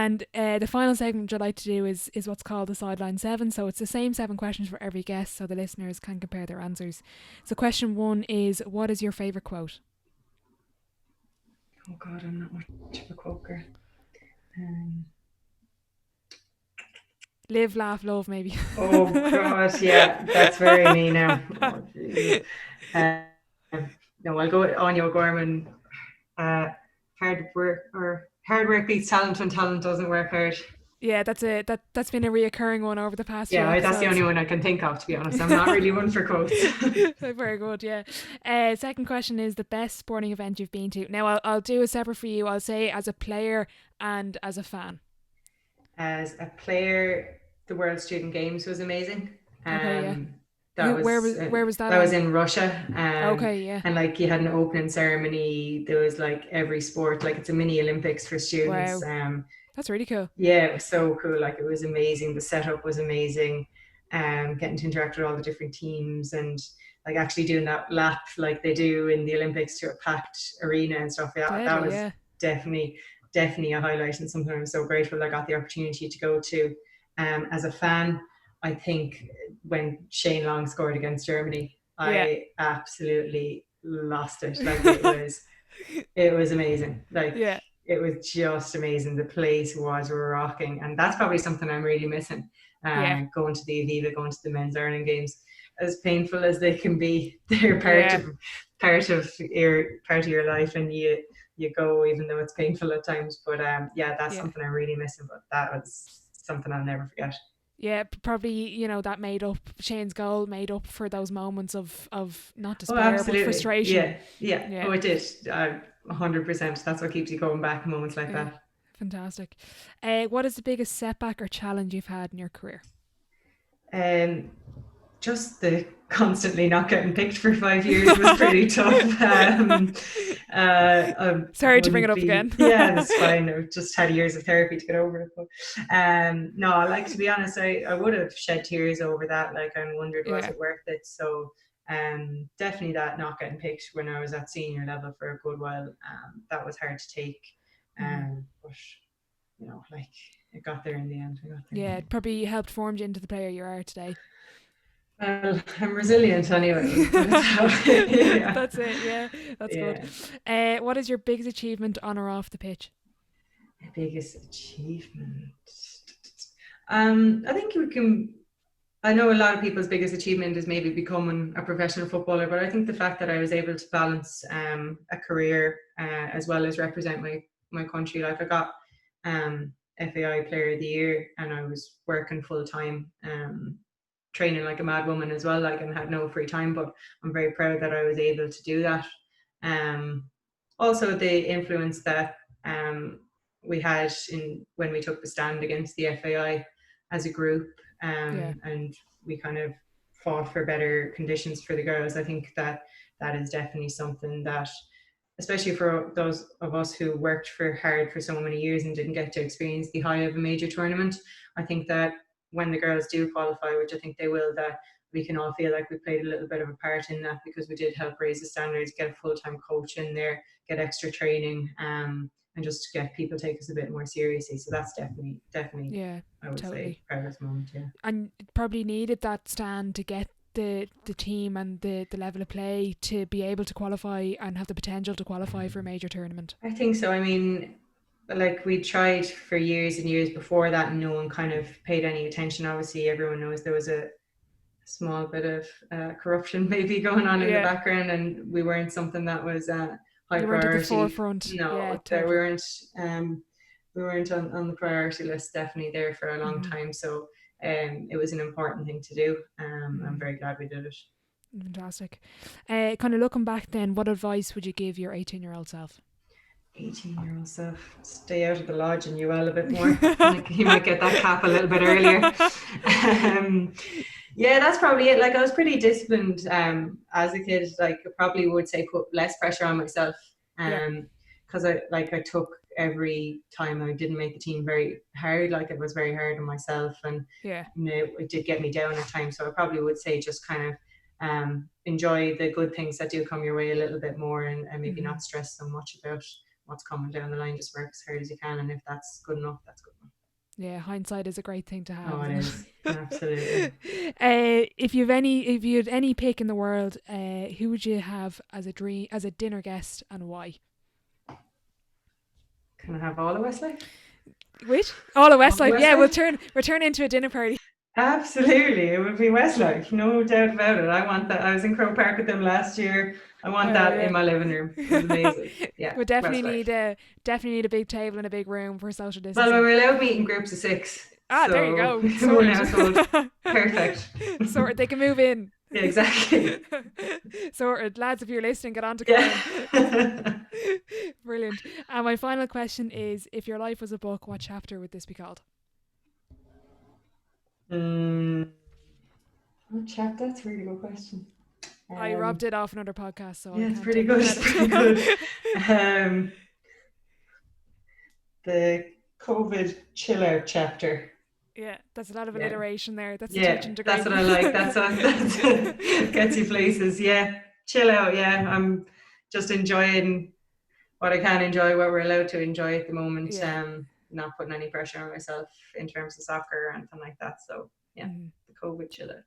And the final segment I'd like to do is what's called the Sideline Seven. So it's the same 7 questions for every guest, so the listeners can compare their answers. So question 1 is, what is your favourite quote? Oh God, I'm not much of a quote girl. Live, laugh, love, maybe. Oh gosh, yeah, that's very me now. Oh, Jesus. No, I'll go with Anya O'Gorman. Hard work beats talent when talent doesn't work hard. Yeah, that's been a reoccurring one over the past few Yeah, that's the episodes. only one I can think of, to be honest. I'm not really one for quotes. Very good, yeah. Second question is the best sporting event you've been to. Now, I'll do a separate for you. I'll say as a player and as a fan. As a player, the World Student Games was amazing. Okay, yeah. That Where was that that was on? in Russia. Okay, yeah. And like you had an opening ceremony. There was like every sport, like it's a mini Olympics for students. Wow, that's really cool. Yeah, it was so cool. Like it was amazing. The setup was amazing. Getting to interact with all the different teams and like actually doing that lap like they do in the Olympics to a packed arena and stuff. Yeah, that Deadly, was yeah. definitely a highlight and something I'm so grateful I got the opportunity to go to. As a fan, I think when Shane Long scored against Germany, Yeah. I absolutely lost it. Like it was amazing. Like Yeah. it was just amazing. The place was rocking, and that's probably something I'm really missing. Yeah. Going to the Aviva, going to the men's Ireland games, as painful as they can be, they're Yeah. part of your life, and you go even though it's painful at times. But yeah, that's Yeah. something I'm really missing. But that was something I'll never forget. Yeah, probably, that made up, Shane's goal made up for those moments of not Oh, despair, but absolutely. frustration. Yeah. Yeah. Oh, it did. 100%. That's what keeps you going back in moments like Yeah. that. Fantastic. What is the biggest setback or challenge you've had in your career? Um, just the constantly not getting picked for 5 years was pretty tough. I Sorry to bring it wouldn't up be, again. yeah, that's fine. I've just had years of therapy to get over it. But no, like to be honest, I would have shed tears over that, like, and wondered was Yeah. it worth it. So definitely that not getting picked when I was at senior level for a good while. That was hard to take. Mm-hmm. But like it got there in the end. Yeah, it probably helped form you into the player you are today. Well, I'm resilient anyway. Yeah. That's it, yeah. That's good. Yeah. What is your biggest achievement on or off the pitch? My biggest achievement. I think we can. I know a lot of people's biggest achievement is maybe becoming a professional footballer, but I think the fact that I was able to balance a career as well as represent my country. Like I got FAI Player of the Year, and I was working full time, training like a mad woman as well, like, and had no free time. But I'm very proud that I was able to do that. Also, the influence that we had in when we took the stand against the FAI as a group, Yeah. and we kind of fought for better conditions for the girls. I think that is definitely something that, especially for those of us who worked hard for so many years and didn't get to experience the high of a major tournament, I think that when the girls do qualify, which I think they will, that we can all feel like we played a little bit of a part in that, because we did help raise the standards, get a full-time coach in there, get extra training, and just get people take us a bit more seriously. So that's definitely, Yeah, I would say, totally. proudest moment. Yeah. And probably needed that stand to get the team and the level of play to be able to qualify and have the potential to qualify for a major tournament. I think so. I mean, like we tried for years and years before that, and no one kind of paid any attention. Obviously, everyone knows there was a small bit of corruption maybe going on in the Yeah, background, and we weren't something that was high you weren't at the priority. forefront. Yeah, No, there totally. we weren't on the priority list definitely there for a long Mm-hmm. time. So it was an important thing to do. I'm Mm-hmm. very glad we did it. Fantastic. Kind of looking back then, what advice would you give your 18-year-old self? 18-year-old self, stay out of the lodge and UL a bit more. Like you might get that cap a little bit earlier. um, yeah, that's probably it. Like I was pretty disciplined as a kid. Like I probably would say put less pressure on myself, Yeah. because I took every time I didn't make the team very hard. Like it was very hard on myself, and Yeah. it did get me down at times. So I probably would say just kind of enjoy the good things that do come your way a little bit more, and maybe Mm-hmm. not stress so much about what's coming down the line. Just work as hard as you can, and if that's good enough, that's good enough. Yeah, hindsight is a great thing to have. Oh, it is. Absolutely. If you had any pick in the world, who would you have as a dinner guest, and why? Can I have all of Westlife? Which? All of All of Westlife. Yeah, Westlife? we'll turn into a dinner party. Absolutely. It would be Westlife. No doubt about it. I want that. I was in Croke Park with them last year. I want Oh that in yeah. my living room. It was amazing. Yeah, We Westlife. definitely need a big table and a big room for social Well, we distancing. were allowed meet in groups of 6. There you So go. one Sorted. household. Perfect. Sorted. They can move in. Yeah, exactly. Sorted. Lads, if you're listening, get on to Yeah. Karen. Brilliant. And my final question is, if your life was a book, what chapter would this be called? What chapter? That's a really good question. I robbed it off another podcast, so Yeah, I it's can't pretty take the good. It's pretty good. The COVID chill out chapter. Yeah, that's a lot of Yeah. alliteration there. That's a Yeah, teaching degree. that's what I like. That's gets you places. Yeah, chill out. Yeah, I'm just enjoying what I can enjoy, what we're allowed to enjoy at the moment. Yeah. Not putting any pressure on myself in terms of soccer or anything like that. So yeah, the COVID chill out.